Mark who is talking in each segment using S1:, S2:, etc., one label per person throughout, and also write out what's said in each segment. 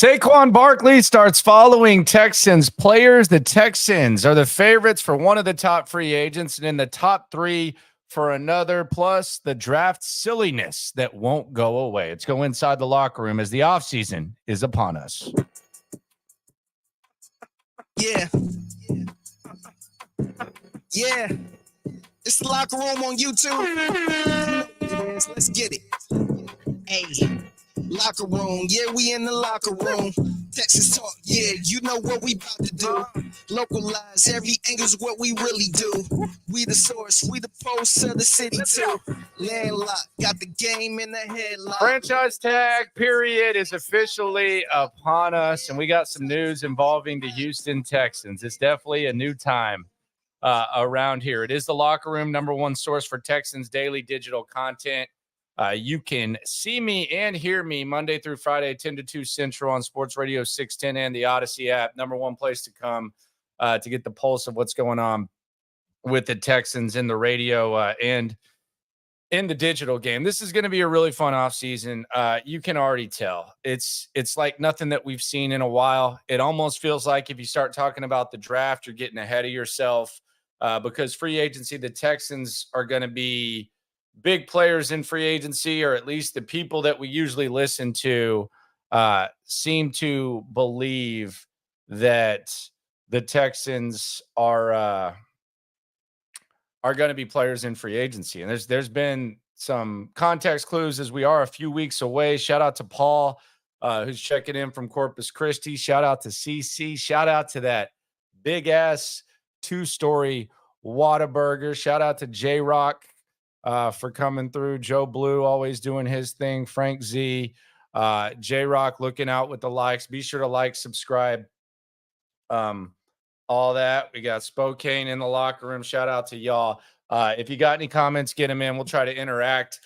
S1: Saquon Barkley starts following Texans players. The Texans are the favorites for one of the top free agents and in the top three for another, plus the draft silliness that won't go away. Let's go inside the locker room as the offseason is upon us.
S2: Yeah. It's the locker room on YouTube. Let's get it. Hey. Locker room, yeah, we in the locker room. Texas talk, yeah, you know what we about to do. Localize every angle's what we really do. We the source, we the pulse of the city too. Landlocked, got the game in the headlock.
S1: Franchise tag period is officially upon us, and we got some news involving the Houston Texans. It's definitely a new time around here. It is the locker room, number one source for Texans daily digital content. You can see me and hear me Monday through Friday, 10 to 2 Central on Sports Radio 610 and the Odyssey app. Number one place to come to get the pulse of what's going on with the Texans in the radio and in the digital game. This is going to be a really fun offseason. You can already tell. It's like nothing that we've seen in a while. It almost feels like if you start talking about the draft, you're getting ahead of yourself because free agency, the Texans are going to be big players in free agency, or at least the people that we usually listen to seem to believe that the Texans are going to be players in free agency. And there's been some context clues as we are a few weeks away. Shout out to Paul, who's checking in from Corpus Christi. Shout out to CC. Shout out to that big ass 2-story Whataburger. Shout out to J-Rock for coming through. Joe Blue always doing his thing. Frank Z, J-Rock looking out with the likes. Be sure to like, subscribe, all that. We got Spokane in the locker room. Shout out to y'all. If you got any comments, get them in. We'll try to interact.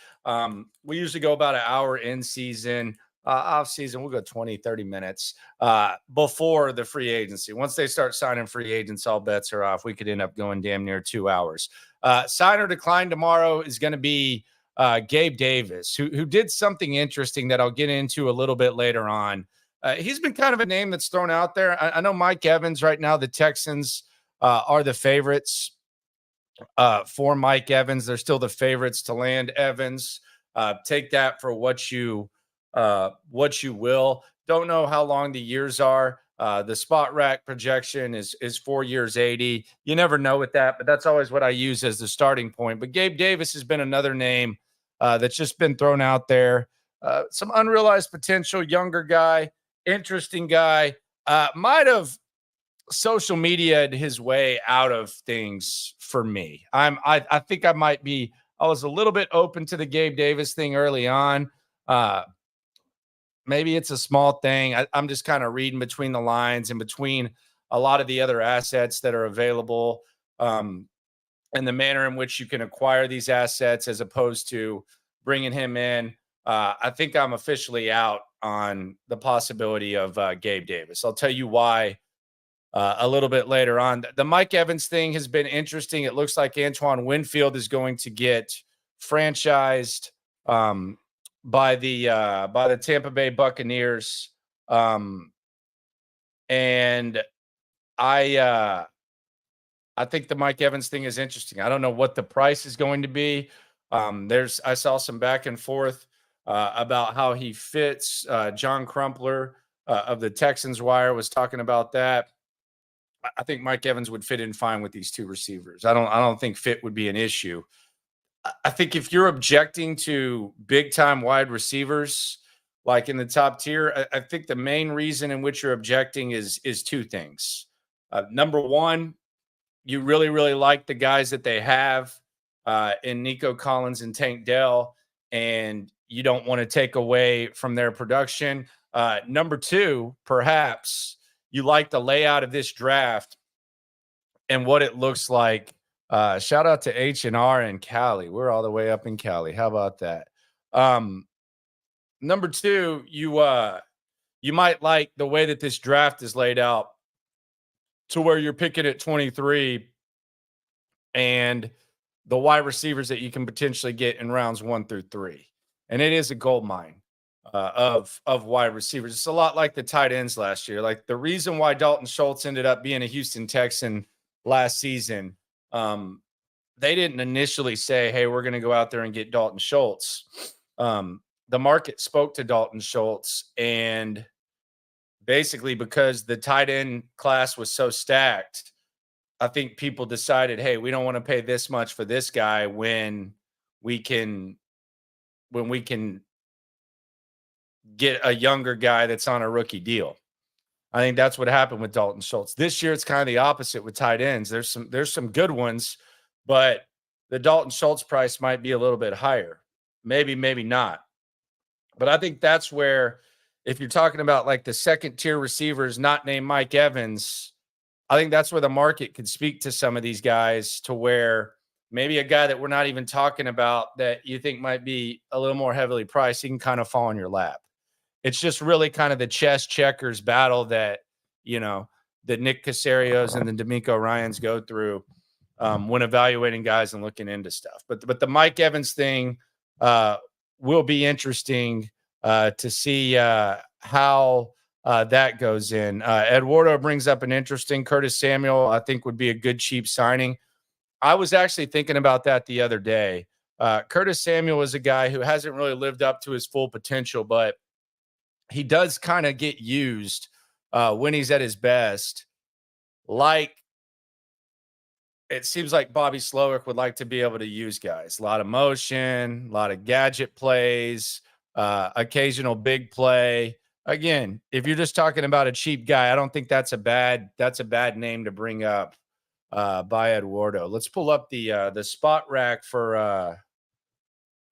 S1: We usually go about an hour in season. Off season, we'll go 20, 30 minutes before the free agency. Once they start signing free agents, all bets are off. We could end up going damn near 2 hours. Sign or decline tomorrow is going to be Gabe Davis, who did something interesting that I'll get into a little bit later on. He's been kind of a name that's thrown out there. I know Mike Evans right now, the Texans are the favorites for Mike Evans. They're still the favorites to land Evans. Take that for what you will. Don't know how long the years are. The spot rack projection is 4 years, 80. You never know with that, but that's always what I use as the starting point. But Gabe Davis has been another name that's just been thrown out there. Some unrealized potential, younger guy, interesting guy. Might have social media'd his way out of things for me. I think I was a little bit open to the Gabe Davis thing early on. Maybe it's a small thing. I'm just kind of reading between the lines and between a lot of the other assets that are available and the manner in which you can acquire these assets as opposed to bringing him in. I think I'm officially out on the possibility of Gabe Davis. I'll tell you why a little bit later on. The Mike Evans thing has been interesting. It looks like Antoine Winfield is going to get franchised by the Tampa Bay Buccaneers. And I think the Mike Evans thing is interesting. I don't know what the price is going to be. I saw some back and forth about how he fits. John Crumpler of the Texans Wire was talking about that. I think Mike Evans would fit in fine with these two receivers. I don't think fit would be an issue. I think if you're objecting to big time wide receivers, like in the top tier, I think the main reason in which you're objecting is two things. Number one, you really, really like the guys that they have in Nico Collins and Tank Dell, and you don't want to take away from their production. Number two, perhaps you like the layout of this draft and what it looks like. Shout out to H&R and Cali. We're all the way up in Cali. How about that? Number two, you might like the way that this draft is laid out to where you're picking at 23 and the wide receivers that you can potentially get in rounds 1 through 3. And it is a gold mine. of wide receivers. It's a lot like the tight ends last year. Like the reason why Dalton Schultz ended up being a Houston Texan last season, they didn't initially say, hey, we're going to go out there and get Dalton Schultz. The market spoke to Dalton Schultz, and basically because the tight end class was so stacked, I think people decided, hey, we don't want to pay this much for this guy when we can get a younger guy that's on a rookie deal. I think that's what happened with Dalton Schultz. This year, it's kind of the opposite with tight ends. There's some good ones, but the Dalton Schultz price might be a little bit higher. Maybe not. But I think that's where, if you're talking about like the second tier receivers not named Mike Evans, I think that's where the market could speak to some of these guys, to where maybe a guy that we're not even talking about that you think might be a little more heavily priced, he can kind of fall in your lap. It's just really kind of the chess checkers battle that, that Nick Casarios and the D'Amico Ryans go through when evaluating guys and looking into stuff. But the Mike Evans thing will be interesting to see how that goes in. Eduardo brings up an interesting Curtis Samuel, I think would be a good cheap signing. I was actually thinking about that the other day. Curtis Samuel is a guy who hasn't really lived up to his full potential, but he does kind of get used when he's at his best. Like, it seems like Bobby Slowick would like to be able to use guys. A lot of motion, a lot of gadget plays, occasional big play. Again, if you're just talking about a cheap guy, I don't think that's a bad name to bring up by Eduardo. Let's pull up the spot rack for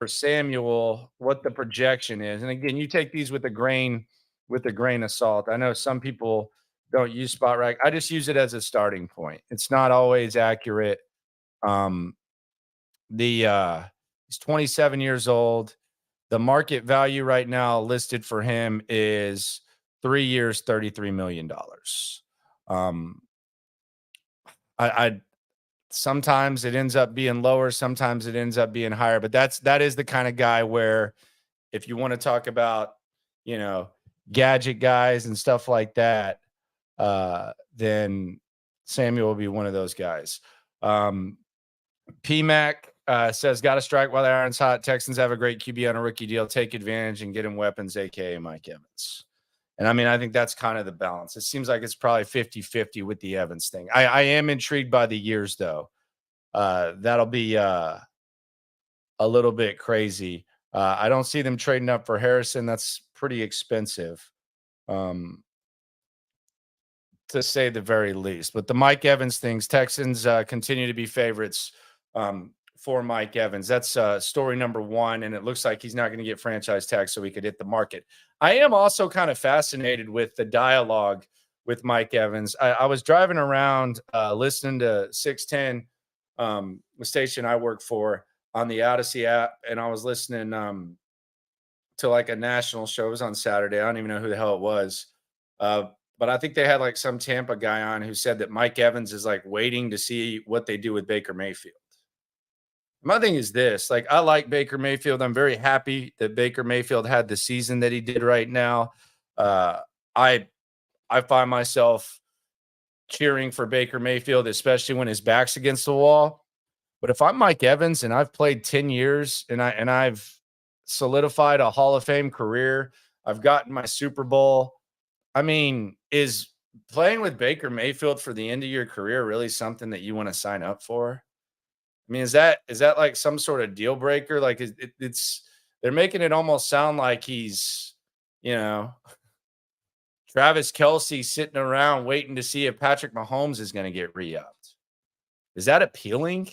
S1: Samuel, what the projection is. And again, you take these with a grain of salt. I know some people don't use spot rack. I just use it as a starting point. It's not always accurate. He's 27 years old. The market value right now listed for him is 3 years, $33 million. I sometimes it ends up being lower, sometimes it ends up being higher, but that is the kind of guy where, if you want to talk about, gadget guys and stuff like that, then Samuel will be one of those guys. PMAC says, got to strike while the iron's hot. Texans have a great QB on a rookie deal. Take advantage and get him weapons, a.k.a. Mike Evans. And I think that's kind of the balance. It seems like it's probably 50-50 with the Evans thing. I am intrigued by the years, though. That'll be a little bit crazy. I don't see them trading up for Harrison. That's pretty expensive, to say the very least. But the Mike Evans things, Texans continue to be favorites for Mike Evans. That's story number one, and it looks like he's not going to get franchise tag so he could hit the market. I am also kind of fascinated with the dialogue with Mike Evans. I was driving around listening to 610, the station I work for, on the Odyssey app, and I was listening to like a national show. It was on Saturday. I don't even know who the hell it was. But I think they had like some Tampa guy on who said that Mike Evans is like waiting to see what they do with Baker Mayfield. My thing is this, like, I like Baker Mayfield. I'm very happy that Baker Mayfield had the season that he did right now. I find myself cheering for Baker Mayfield, especially when his back's against the wall. But if I'm Mike Evans and I've played 10 years and I've solidified a Hall of Fame career, I've gotten my Super Bowl. Is playing with Baker Mayfield for the end of your career really something that you want to sign up for? Is that like some sort of deal breaker? Like it's they're making it almost sound like he's, Travis Kelce sitting around waiting to see if Patrick Mahomes is going to get re-upped. Is that appealing?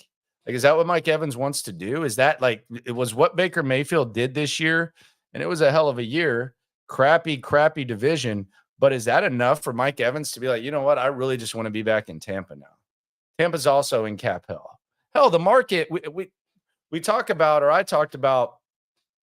S1: Like, is that what Mike Evans wants to do? Is that like, it was what Baker Mayfield did this year? And it was a hell of a year. Crappy division. But is that enough for Mike Evans to be like, you know what? I really just want to be back in Tampa now. Tampa's also in cap hell. Hell, the market, we talk about, or I talked about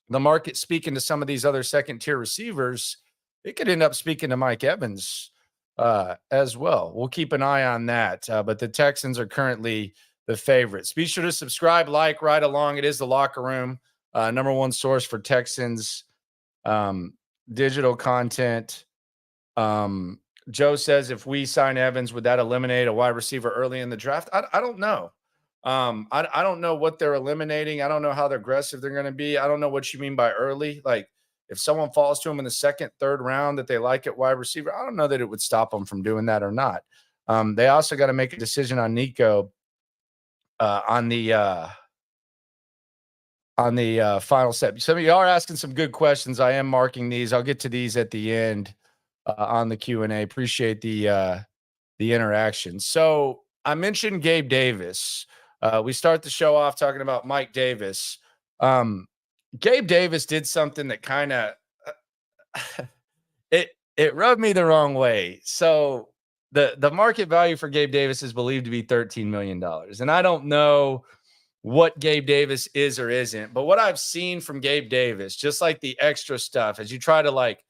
S1: the market speaking to some of these other second-tier receivers. It could end up speaking to Mike Evans as well. We'll keep an eye on that. But the Texans are currently the favorites. Be sure to subscribe, like, ride along. It is the Locker Room, number one source for Texans Digital content. Joe says, if we sign Evans, would that eliminate a wide receiver early in the draft? I don't know. I don't know what they're eliminating. I don't know how aggressive they're going to be. I don't know what you mean by early. Like, if someone falls to them in the second, third round that they like at wide receiver, I don't know that it would stop them from doing that or not. They also got to make a decision on Nico on the final step. Some of you are asking some good questions. I am marking these. I'll get to these at the end on the Q&A. Appreciate the interaction. So I mentioned Gabe Davis. We start the show off talking about Mike Davis. Gabe Davis did something that kind of it rubbed me the wrong way. So the market value for Gabe Davis is believed to be $13 million. And I don't know what Gabe Davis is or isn't, but what I've seen from Gabe Davis, just like the extra stuff, as you try to like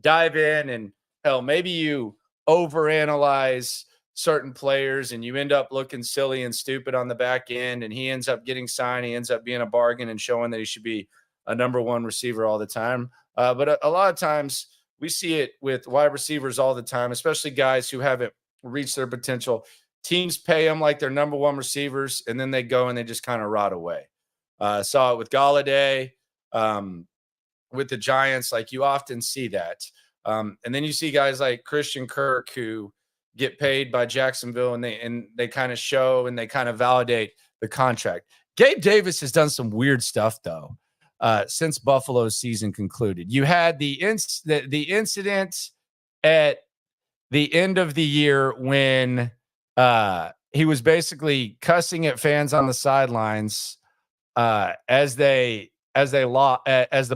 S1: dive in and hell, maybe you overanalyze certain players and you end up looking silly and stupid on the back end, and he ends up getting signed. He ends up being a bargain and showing that he should be a number one receiver all the time. But a lot of times we see it with wide receivers all the time, especially guys who haven't reached their potential. Teams pay them like they're number one receivers, and then they go and they just kind of rot away. Saw it with Galladay, with the Giants. Like, you often see that. And then you see guys like Christian Kirk who get paid by Jacksonville, and they kind of show and they kind of validate the contract. Gabe Davis has done some weird stuff though since Buffalo's season concluded. You had the incident at the end of the year when he was basically cussing at fans on the sidelines as the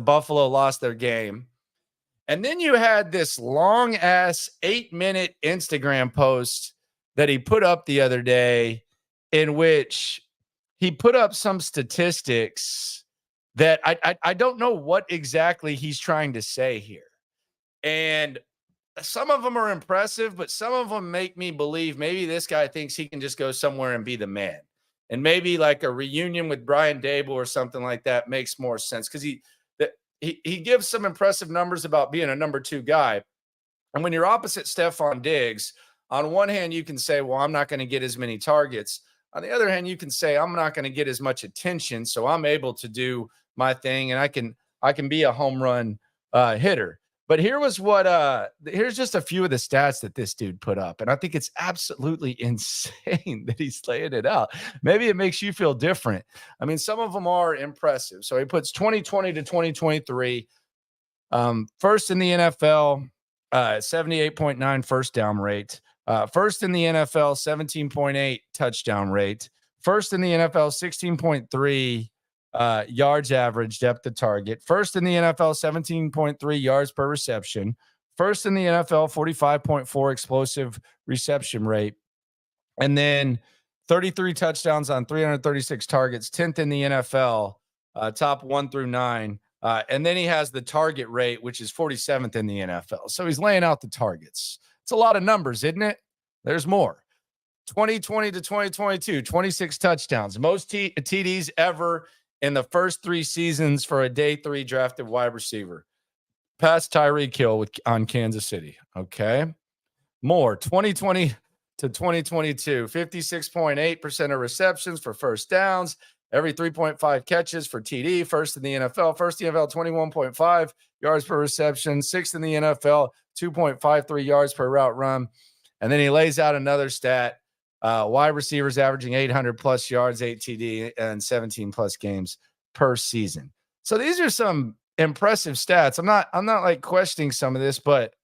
S1: Buffalo lost their game. And then you had this long ass 8-minute Instagram post that he put up the other day, in which he put up some statistics that I don't know what exactly he's trying to say here. And some of them are impressive, but some of them make me believe maybe this guy thinks he can just go somewhere and be the man. And maybe like a reunion with Brian Dable or something like that makes more sense, because he gives some impressive numbers about being a number two guy. And when you're opposite Stephon Diggs, on one hand, you can say, well, I'm not going to get as many targets. On the other hand, you can say, I'm not going to get as much attention, so I'm able to do my thing, and I can be a home run hitter. But here's just a few of the stats that this dude put up. And I think it's absolutely insane that he's laying it out. Maybe it makes you feel different. I mean, some of them are impressive. So he puts 2020 to 2023, first in the NFL, 78.9 first down rate. First in the NFL, 17.8 touchdown rate. First in the NFL, 16.3 yards average depth of target. First in the NFL, 17.3 yards per reception. First in the NFL, 45.4 explosive reception rate. And then 33 touchdowns on 336 targets, 10th in the NFL, top 1 through 9. And then he has the target rate, which is 47th in the NFL. So he's laying out the targets. It's a lot of numbers, isn't it? There's more. 2020 to 2022, 26 touchdowns. Most TDs ever in the first 3 seasons for a day 3 drafted wide receiver. Past Tyreek Hill on Kansas City. Okay. More. 2020 to 2022, 56.8% of receptions for first downs, every 3.5 catches for TD, first in the NFL. First in the NFL, 21.5 yards per reception, 6th in the NFL, 2.53 yards per route run. And then he lays out another stat. Wide receivers averaging 800 plus yards, 8 TD, and 17 plus games per season. So these are some impressive stats. I'm not like questioning some of this, but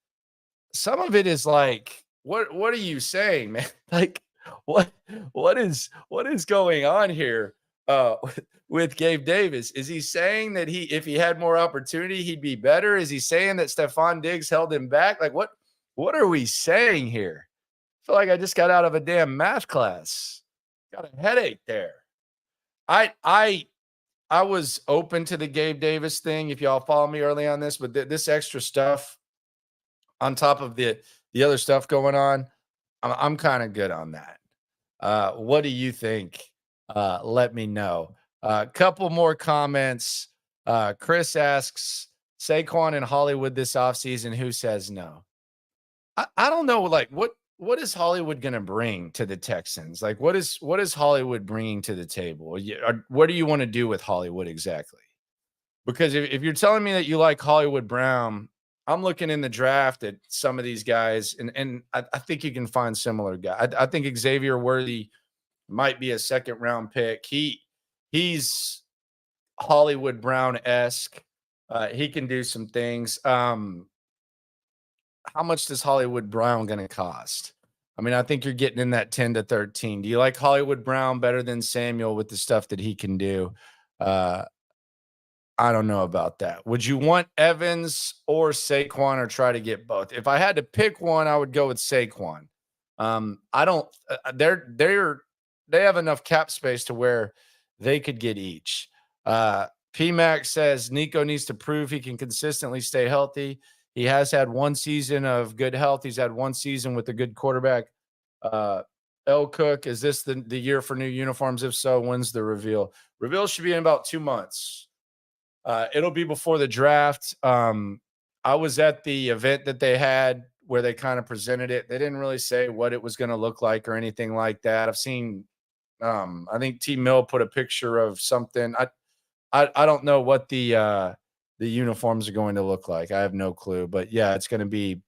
S1: some of it is like, what are you saying, man? Like, what is going on here with Gabe Davis? Is he saying that if he had more opportunity, he'd be better? Is he saying that Stephon Diggs held him back? Like, what are we saying here? I feel like I just got out of a damn math class. Got a headache there. I was open to the Gabe Davis thing, if y'all follow me early on this, but this extra stuff on top of the other stuff going on, I'm kind of good on that. What do you think? Let me know. A couple more comments. Chris asks, Saquon in Hollywood this offseason. Who says no? I don't know. Like, what is Hollywood going to bring to the Texans? Like, what is Hollywood bringing to the table? What do you want to do with Hollywood exactly? Because if you're telling me that you like Hollywood Brown, I'm looking in the draft at some of these guys, and I think you can find similar guys. I think Xavier Worthy might be a second-round pick. He's Hollywood Brown-esque. He can do some things. How much does Hollywood Brown going to cost? I mean, I think you're getting in that 10 to 13. Do you like Hollywood Brown better than Samuel with the stuff that he can do? I don't know about that. Would you want Evans or Saquon, or try to get both? If I had to pick one, I would go with Saquon. I don't. They have enough cap space to where they could get each. PMAX says Nico needs to prove he can consistently stay healthy. He has had one season of good health. He's had one season with a good quarterback. L. Cook, is this the year for new uniforms? If so, when's the reveal? Reveal should be in about 2 months. It'll be before the draft. I was at the event that they had where they kind of presented it. They didn't really say what it was going to look like or anything like that. I've seen, I think T Mill put a picture of something. I don't know what the uniforms are going to look like. I have no clue, but yeah, it's going to be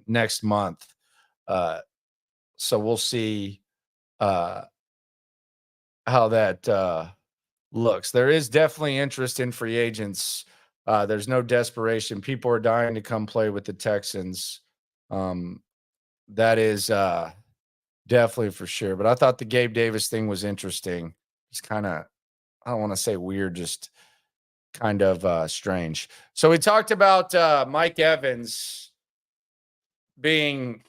S1: next month. So we'll see how that looks. There is definitely interest in free agents. There's no desperation. People are dying to come play with the Texans. That is definitely for sure. But I thought the Gabe Davis thing was interesting. It's kind of, I don't want to say weird, just kind of strange. So we talked about Mike Evans being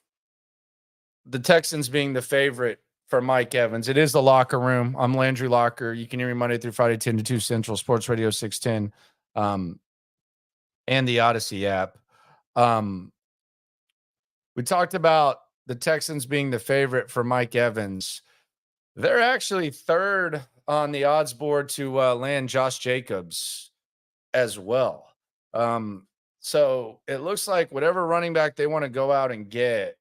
S1: the Texans being the favorite for Mike Evans. It is the Locker Room. I'm Landry Locker. You can hear me Monday through Friday, 10 to 2 Central, Sports Radio 610, and the Odyssey app. We talked about the Texans being the favorite for Mike Evans. They're actually third on the odds board to land Josh Jacobs as well. So it looks like whatever running back they want to go out and get,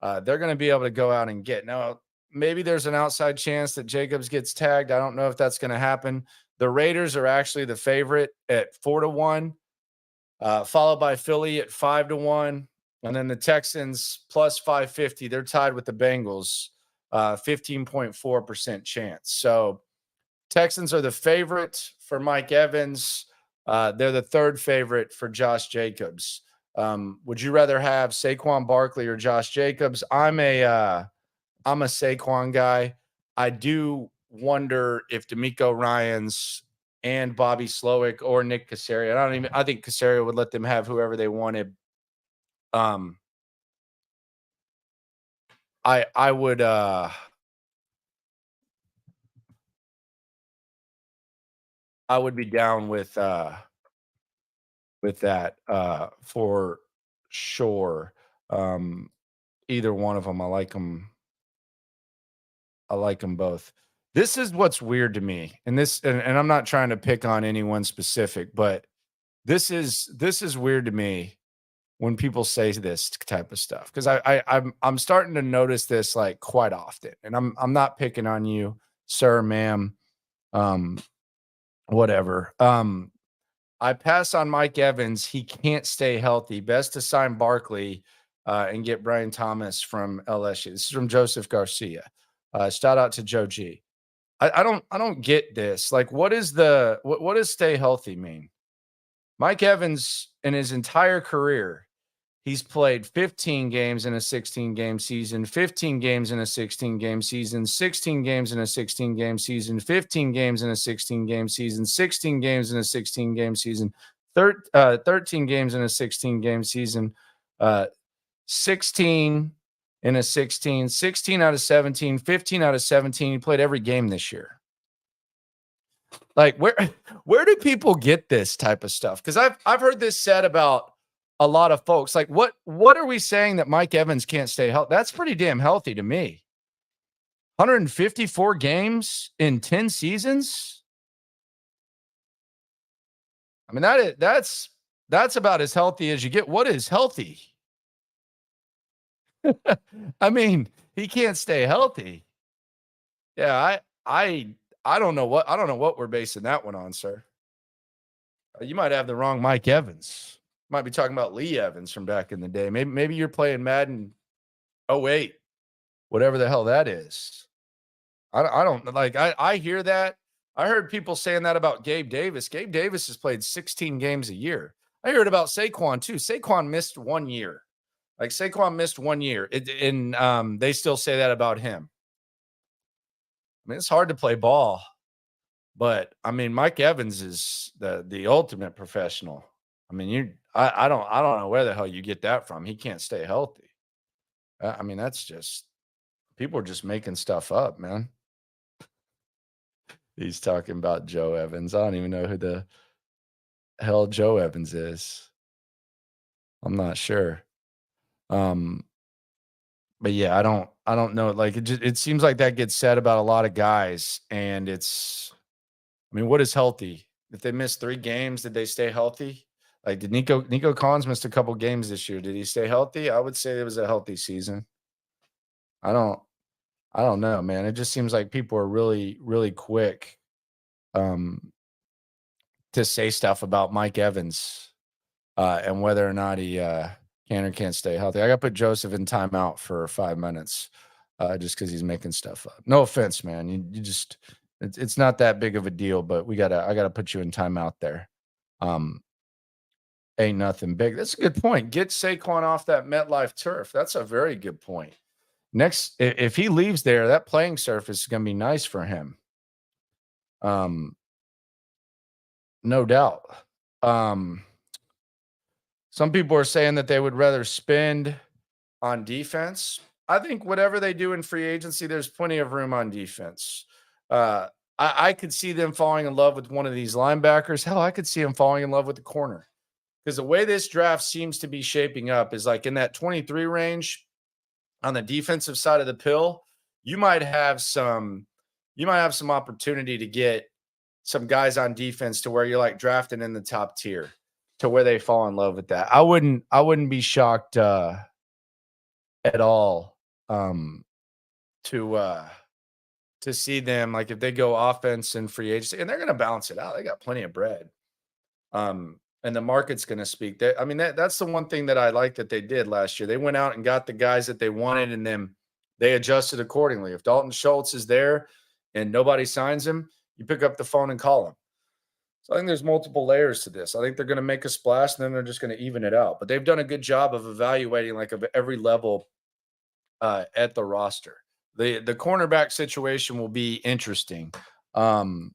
S1: they're going to be able to go out and get. Now, maybe there's an outside chance that Jacobs gets tagged. I don't know if that's going to happen. The Raiders are actually the favorite at 4-1, followed by Philly at 5-1. And then the Texans plus 550. They're tied with the Bengals, 15.4% chance. So Texans are the favorite for Mike Evans. They're the third favorite for Josh Jacobs. Would you rather have Saquon Barkley or Josh Jacobs? I'm a Saquon guy. I do wonder if D'Amico Ryans and Bobby Slowick or Nick Caserio. I think Caserio would let them have whoever they wanted. I would be down with that for sure. Either one of them. I like them both. This is what's weird to me. And I'm not trying to pick on anyone specific, but this is weird to me when people say this type of stuff. Because I'm starting to notice this like quite often. And I'm not picking on you, sir, ma'am, whatever. I pass on Mike Evans. He can't stay healthy. Best to sign Barkley and get Brian Thomas from LSU. This is from Joseph Garcia. Shout out to Joe G. I don't get this. Like, what does stay healthy mean? Mike Evans, in his entire career, he's played 15 games in a 16-game season, 15 games in a 16-game season, 16 games in a 16-game season, 15 games in a 16-game season, 16 games in a 16-game season, 13 games in a 16-game season, 16 in a 16, 16 out of 17, 15 out of 17. He played every game this year. Like, where do people get this type of stuff? Because I've heard this said about a lot of folks. Like, what are we saying that Mike Evans can't stay healthy? That's pretty damn healthy to me. 154 games in 10 seasons. I mean, that's That's about as healthy as you get. What is healthy? I mean, he can't stay healthy. Yeah, I don't know what we're basing that one on, sir. You might have the wrong Mike Evans. Might be talking about Lee Evans from back in the day. Maybe you're playing Madden 08, whatever the hell that is. I don't like. I hear that. I heard people saying that about Gabe Davis. Gabe Davis has played 16 games a year. I heard about Saquon too. Saquon missed 1 year. Like Saquon missed 1 year. They still say that about him. I mean, it's hard to play ball, but I mean, Mike Evans is the ultimate professional. I mean, I don't know where the hell you get that from. He can't stay healthy. I mean, that's just people are just making stuff up, man. He's talking about Joe Evans. I don't even know who the hell Joe Evans is. I'm not sure. But yeah, I don't know. Like it seems like that gets said about a lot of guys, and I mean, what is healthy? If they missed 3 games, did they stay healthy? Like did Nico Collins missed a couple games this year? Did he stay healthy? I would say it was a healthy season. I don't know, man. It just seems like people are really, really quick to say stuff about Mike Evans and whether or not he can or can't stay healthy. I got to put Joseph in timeout for 5 minutes just because he's making stuff up. No offense, man. You just it's not that big of a deal, but I gotta put you in timeout there. Ain't nothing big. That's a good point. Get Saquon off that MetLife turf. That's a very good point. Next, if he leaves there, that playing surface is going to be nice for him. No doubt. Some people are saying that they would rather spend on defense. I think whatever they do in free agency, there's plenty of room on defense. I could see them falling in love with one of these linebackers. Hell, I could see them falling in love with the corner. Because the way this draft seems to be shaping up is like in that 23 range on the defensive side of the pill, you might have some opportunity to get some guys on defense to where you're like drafting in the top tier to where they fall in love with that. I wouldn't be shocked at all to see them like if they go offense and free agency, and they're going to balance it out. They got plenty of bread. And the market's going to speak. That's the one thing that I like that they did last year. They went out and got the guys that they wanted, and then they adjusted accordingly. If Dalton Schultz is there and nobody signs him, you pick up the phone and call him. So I think there's multiple layers to this. I think they're going to make a splash, and then they're just going to even it out. But they've done a good job of evaluating like of every level at the roster. The cornerback situation will be interesting. Cornerback.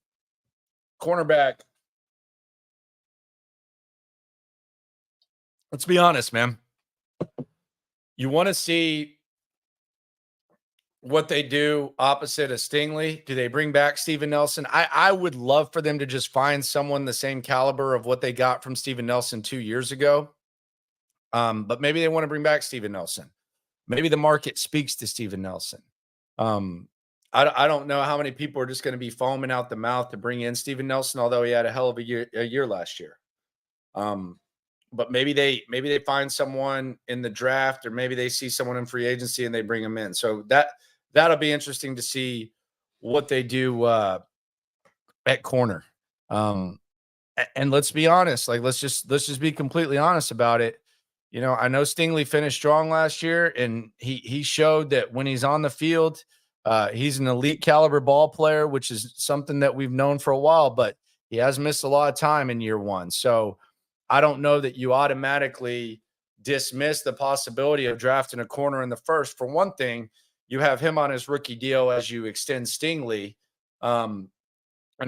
S1: Let's be honest, man. You want to see what they do opposite of Stingley. Do they bring back Steven Nelson? I would love for them to just find someone the same caliber of what they got from Steven Nelson 2 years ago. But maybe they want to bring back Steven Nelson. Maybe the market speaks to Steven Nelson. I don't know how many people are just going to be foaming out the mouth to bring in Steven Nelson, although he had a hell of a year last year. But maybe they find someone in the draft, or maybe they see someone in free agency and they bring them in. So that'll be interesting to see what they do at corner. And let's be honest, like let's just be completely honest about it. You know, I know Stingley finished strong last year, and he showed that when he's on the field, he's an elite caliber ball player, which is something that we've known for a while, but he has missed a lot of time in year one. So I don't know that you automatically dismiss the possibility of drafting a corner in the first. For one thing, you have him on his rookie deal as you extend Stingley. And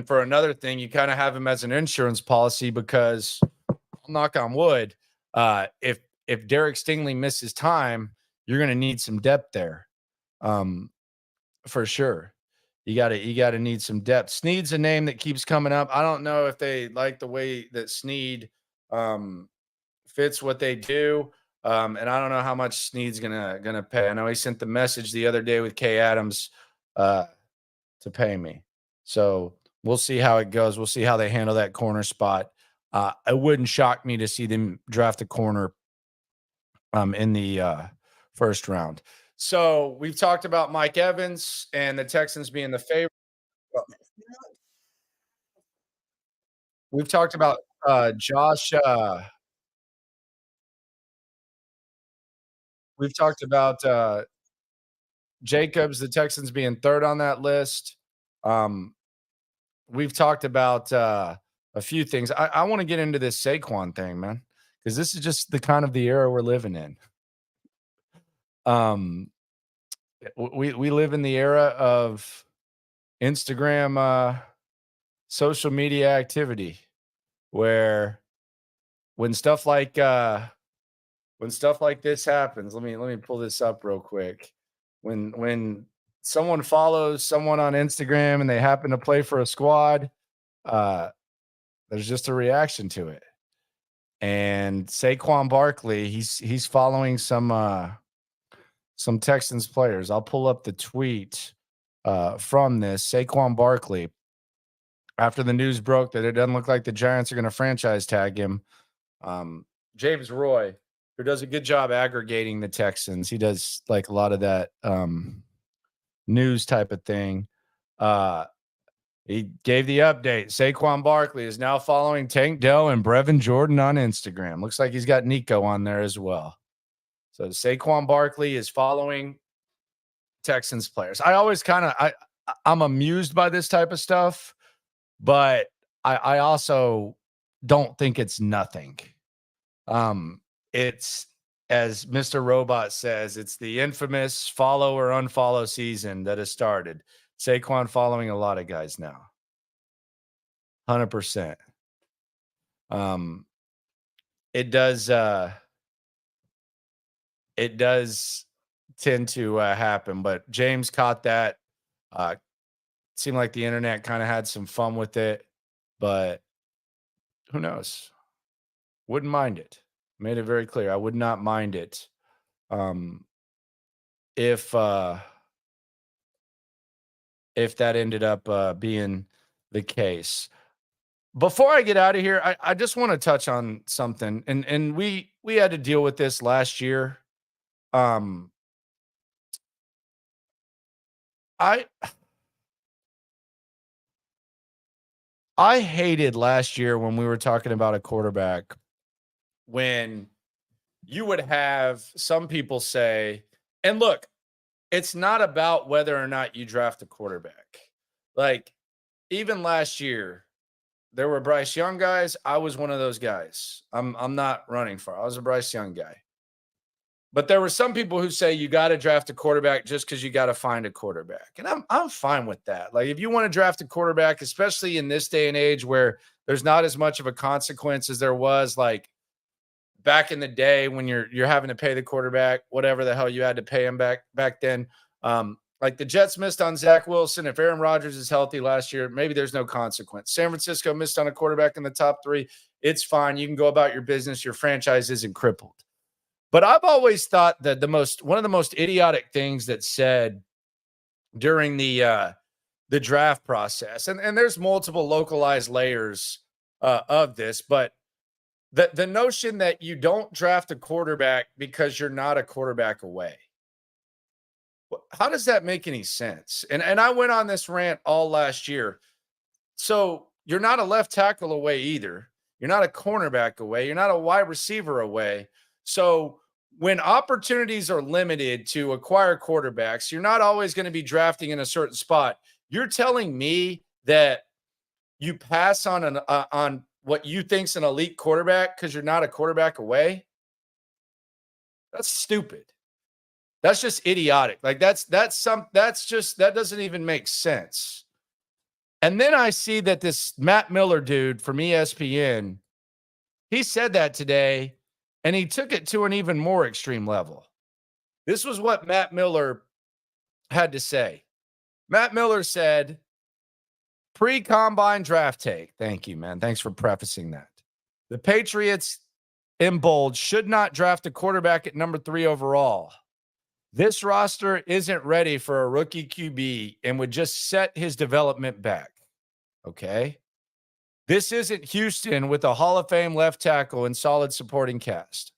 S1: for another thing, you kind of have him as an insurance policy because, knock on wood, if Derek Stingley misses time, you're going to need some depth there, for sure. You got to need some depth. Snead's a name that keeps coming up. I don't know if they like the way that Snead fits what they do. And I don't know how much Snead's gonna pay. I know he sent the message the other day with Kay Adams to pay me. So we'll see how it goes. We'll see how they handle that corner spot. it wouldn't shock me to see them draft a corner in the first round. So we've talked about Mike Evans and the Texans being the favorite. We've talked about Josh. We've talked about Jacobs, the Texans being third on that list. We've talked about a few things. I want to get into this Saquon thing, man, because this is just the kind of the era we're living in. We live in the era of Instagram, social media activity, where when stuff like this happens, let me pull this up real quick. When someone follows someone on Instagram and they happen to play for a squad, there's just a reaction to it. And Saquon Barkley, he's following some Texans players. I'll pull up the tweet from this. Saquon Barkley, after the news broke that it doesn't look like the Giants are going to franchise tag him, James Roy, who does a good job aggregating the Texans, he does like a lot of that news type of thing. He gave the update. Saquon Barkley is now following Tank Dell and Brevin Jordan on Instagram. Looks like he's got Nico on there as well. So Saquon Barkley is following Texans players. I always I'm amused by this type of stuff, but I also don't think it's nothing. It's, as Mr. Robot says, it's the infamous follow or unfollow season that has started. Saquon following a lot of guys now. 100%. It does tend to happen, but James caught that. Seemed like the internet kind of had some fun with it, but who knows? Wouldn't mind it. Made it very clear. I would not mind it. If that ended up being the case. Before I get out of here, I just want to touch on something. And we had to deal with this last year. I hated last year when we were talking about a quarterback, when you would have some people say, and look, it's not about whether or not you draft a quarterback. Like, even last year, there were Bryce Young guys. I was one of those guys. I'm not running for it. I was a Bryce Young guy. But there were some people who say you got to draft a quarterback just because you got to find a quarterback. And I'm fine with that. Like, if you want to draft a quarterback, especially in this day and age where there's not as much of a consequence as there was like back in the day when you're having to pay the quarterback, whatever the hell you had to pay him back then. Like the Jets missed on Zach Wilson. If Aaron Rodgers is healthy last year, maybe there's no consequence. San Francisco missed on a quarterback in the top 3. It's fine. You can go about your business. Your franchise isn't crippled. But I've always thought that one of the most idiotic things that's said during the draft process, and there's multiple localized layers of this, but the notion that you don't draft a quarterback because you're not a quarterback away. How does that make any sense? And I went on this rant all last year. So you're not a left tackle away either. You're not a cornerback away. You're not a wide receiver away. So when opportunities are limited to acquire quarterbacks, you're not always going to be drafting in a certain spot. You're telling me that you pass on on what you think's an elite quarterback because you're not a quarterback away? That's stupid. That's just idiotic. Like that doesn't even make sense. And then I see that this Matt Miller dude from ESPN, he said that today, and he took it to an even more extreme level. This was what Matt Miller had to say. Matt Miller said, pre-combine draft take. Thank you, man. Thanks for prefacing that. The Patriots, in bold, should not draft a quarterback at number 3 overall. This roster isn't ready for a rookie QB and would just set his development back. Okay. This isn't Houston with a Hall of Fame left tackle and solid supporting cast.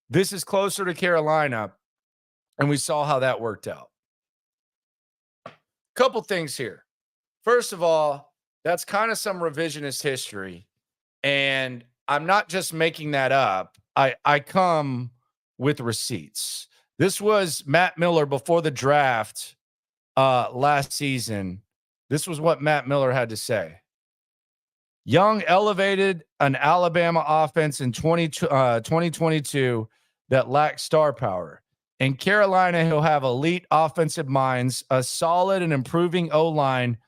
S1: This is closer to Carolina, and we saw how that worked out. Couple things here. First of all, that's kind of some revisionist history, and I'm not just making that up. I come with receipts. This was Matt Miller before the draft last season. This was what Matt Miller had to say. Young elevated an Alabama offense in 2022 that lacked star power. In Carolina, he'll have elite offensive minds, a solid and improving O-line,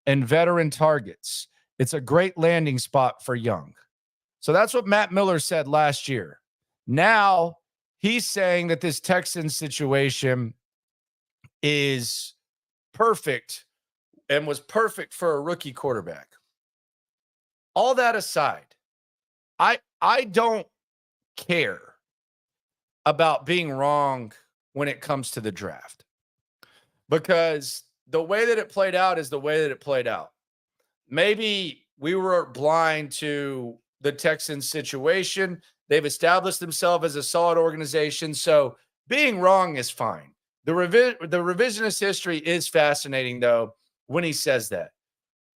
S1: and veteran targets. It's a great landing spot for Young. So that's what Matt Miller said last year. Now he's saying that this Texans situation is perfect and was perfect for a rookie quarterback. All that aside, I don't care about being wrong when it comes to the draft, because the way that it played out is the way that it played out. Maybe we were blind to the Texans situation. They've established themselves as a solid organization, so being wrong is fine. The revisionist history is fascinating, though, when he says that.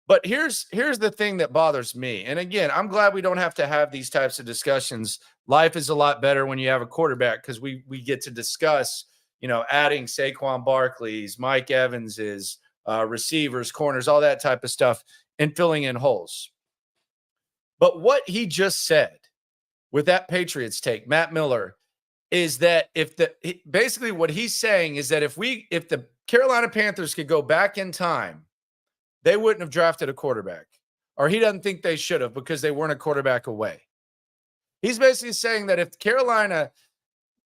S1: But here's the thing that bothers me. And again, I'm glad we don't have to have these types of discussions. Life is a lot better when you have a quarterback, because we get to discuss, adding Saquon Barkley's, Mike Evans's, receivers, corners, all that type of stuff, and filling in holes. But what he just said with that Patriots take, Matt Miller, is that basically what he's saying is that if the Carolina Panthers could go back in time, they wouldn't have drafted a quarterback, or he doesn't think they should have, because they weren't a quarterback away. He's basically saying that if Carolina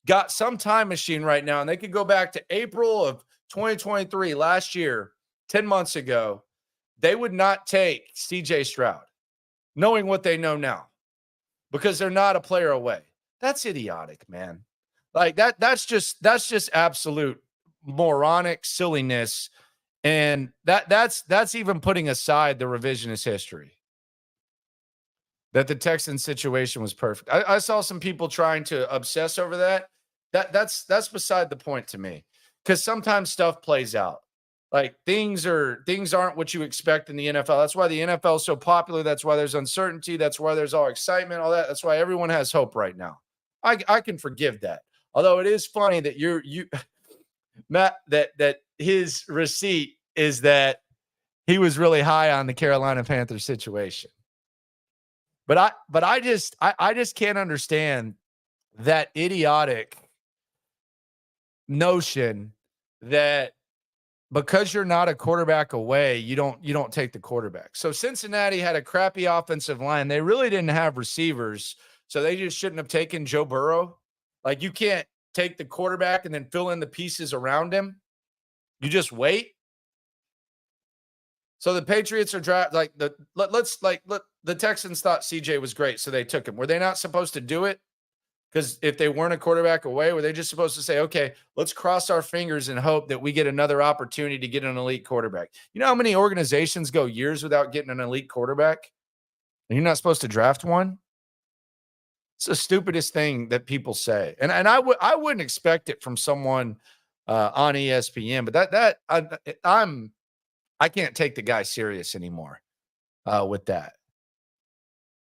S1: got some time machine right now and they could go back to April of 2023, last year, 10 months ago, they would not take CJ Stroud, knowing what they know now, because they're not a player away. That's idiotic, man. Like that's just absolute moronic silliness. And that's even putting aside the revisionist history that the Texans situation was perfect. I saw some people trying to obsess over that. That's beside the point to me, because sometimes stuff plays out. Like things aren't what you expect in the NFL. That's why the NFL is so popular. That's why there's uncertainty. That's why there's all excitement, all that. That's why everyone has hope right now. I can forgive that. Although it is funny that you Matt, that his receipt is that he was really high on the Carolina Panthers situation. But I just can't understand that idiotic notion that because you're not a quarterback away, you don't take the quarterback. So Cincinnati had a crappy offensive line. They really didn't have receivers, so they just shouldn't have taken Joe Burrow. Like, you can't take the quarterback and then fill in the pieces around him. You just wait. So the Patriots are the Texans thought CJ was great, so they took him. Were they not supposed to do it? Because if they weren't a quarterback away, were they just supposed to say, okay, let's cross our fingers and hope that we get another opportunity to get an elite quarterback? You know how many organizations go years without getting an elite quarterback? And you're not supposed to draft one? It's the stupidest thing that people say. And I wouldn't expect it from someone on ESPN, but I can't take the guy serious anymore with that.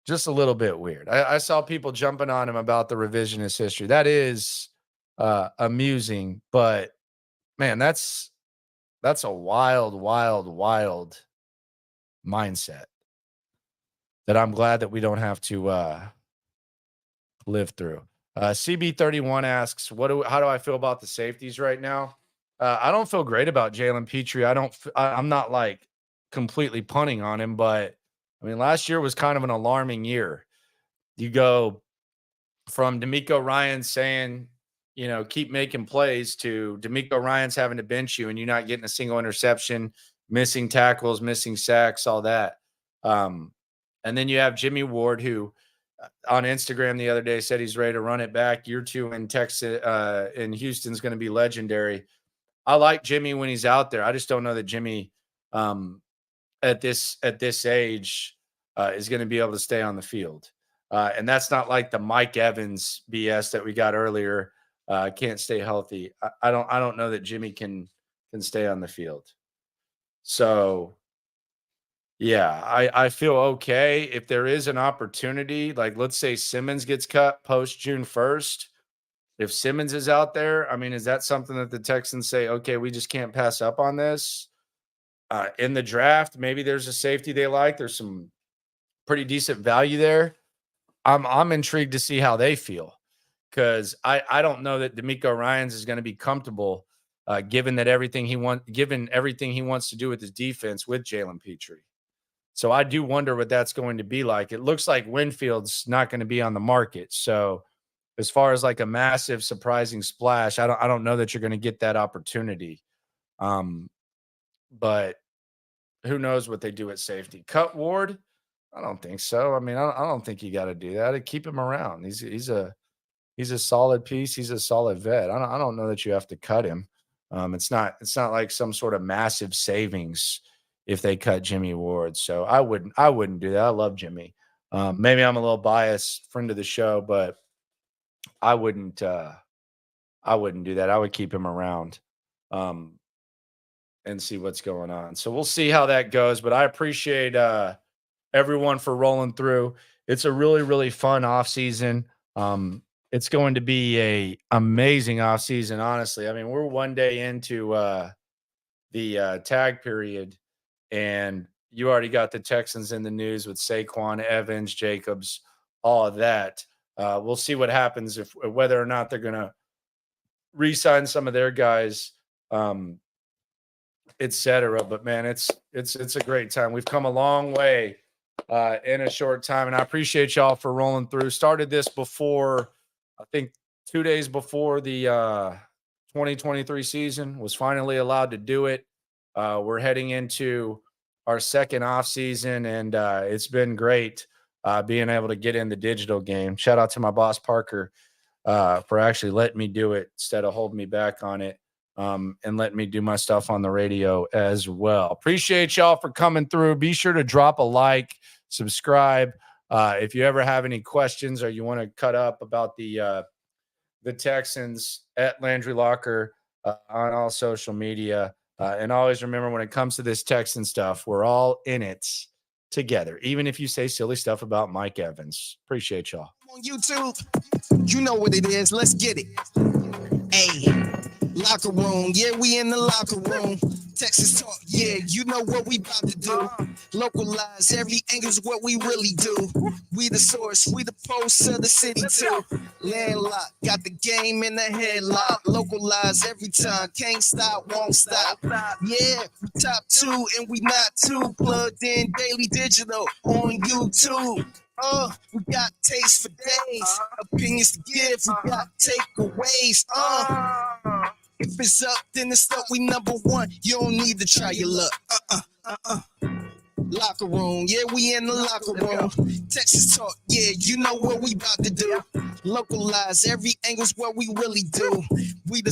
S1: Just a little bit weird. I saw people jumping on him about the revisionist history. That is amusing, but man, that's a wild, wild, wild mindset that I'm glad that we don't have to live through. CB31 asks, how do I feel about the safeties right now? I don't feel great about Jalen Petrie. I'm not like completely punting on him, but I mean, last year was kind of an alarming year. You go from DeMeco Ryans saying, keep making plays, to DeMeco Ryans having to bench you and you not getting a single interception, missing tackles, missing sacks, all that. And then you have Jimmy Ward, who on Instagram the other day said he's ready to run it back. Year 2 in Texas, in Houston's going to be legendary. I like Jimmy when he's out there. I just don't know that Jimmy, at this age, is going to be able to stay on the field. And that's not like the Mike Evans BS that we got earlier. Can't stay healthy. I don't know that Jimmy can stay on the field. So yeah, I feel okay if there is an opportunity. Like, let's say Simmons gets cut post June 1st. If Simmons is out there, I mean, is that something that the Texans say, okay, we just can't pass up on this? In the draft, maybe there's a safety they like. There's some pretty decent value there. I'm intrigued to see how they feel, because I don't know that D'Amico Ryans is going to be comfortable, given everything he wants to do with his defense with Jalen Petrie. So I do wonder what that's going to be like. It looks like Winfield's not going to be on the market. So as far as like a massive surprising splash, I don't know that you're going to get that opportunity. But who knows what they do at safety? Cut Ward? I don't think so. I mean, I don't think you got to do that. Keep him around. He's a solid piece. He's a solid vet. I don't know that you have to cut him. It's not like some sort of massive savings if they cut Jimmy Ward. So I wouldn't do that. I love Jimmy. Maybe I'm a little biased, friend of the show, but I wouldn't do that. I would keep him around and see what's going on. So we'll see how that goes. But I appreciate everyone for rolling through. It's a really, really fun offseason. It's going to be a amazing offseason, honestly. I mean, we're one day into the tag period, and you already got the Texans in the news with Saquon, Evans, Jacobs, all of that. We'll see what happens whether or not they're going to re-sign some of their guys, et cetera. But man, it's a great time. We've come a long way in a short time, and I appreciate y'all for rolling through. Started this before, I think 2 days before the 2023 season, was finally allowed to do it. We're heading into our second off season, and it's been great being able to get in the digital game. Shout out to my boss Parker for actually letting me do it instead of holding me back on it, and letting me do my stuff on the radio as well. Appreciate y'all for coming through. Be sure to drop a like, subscribe. If you ever have any questions or you want to cut up about the Texans, at Landry Locker on all social media. And always remember, when it comes to this Texan stuff, we're all in it together, even if you say silly stuff about Mike Evans. Appreciate y'all.
S2: On YouTube, you know what it is. Let's get it. Hey, locker room. Yeah, we in the locker room. Texas talk. Yeah, you know what we about to do. Localize every angle's what we really do. We the source, we the pulse of the city too. Landlocked, got the game in the headlock. Localize every time, can't stop, won't stop. Yeah, we top two and we not too. Plugged in daily digital on YouTube. We got taste for days, opinions to give, we got takeaways. If it's up, then it's up. We number one. You don't need to try your luck. Locker room, yeah, we in the locker room. Texas talk, yeah, you know what we about to do. Localize every angle's what we really do. We the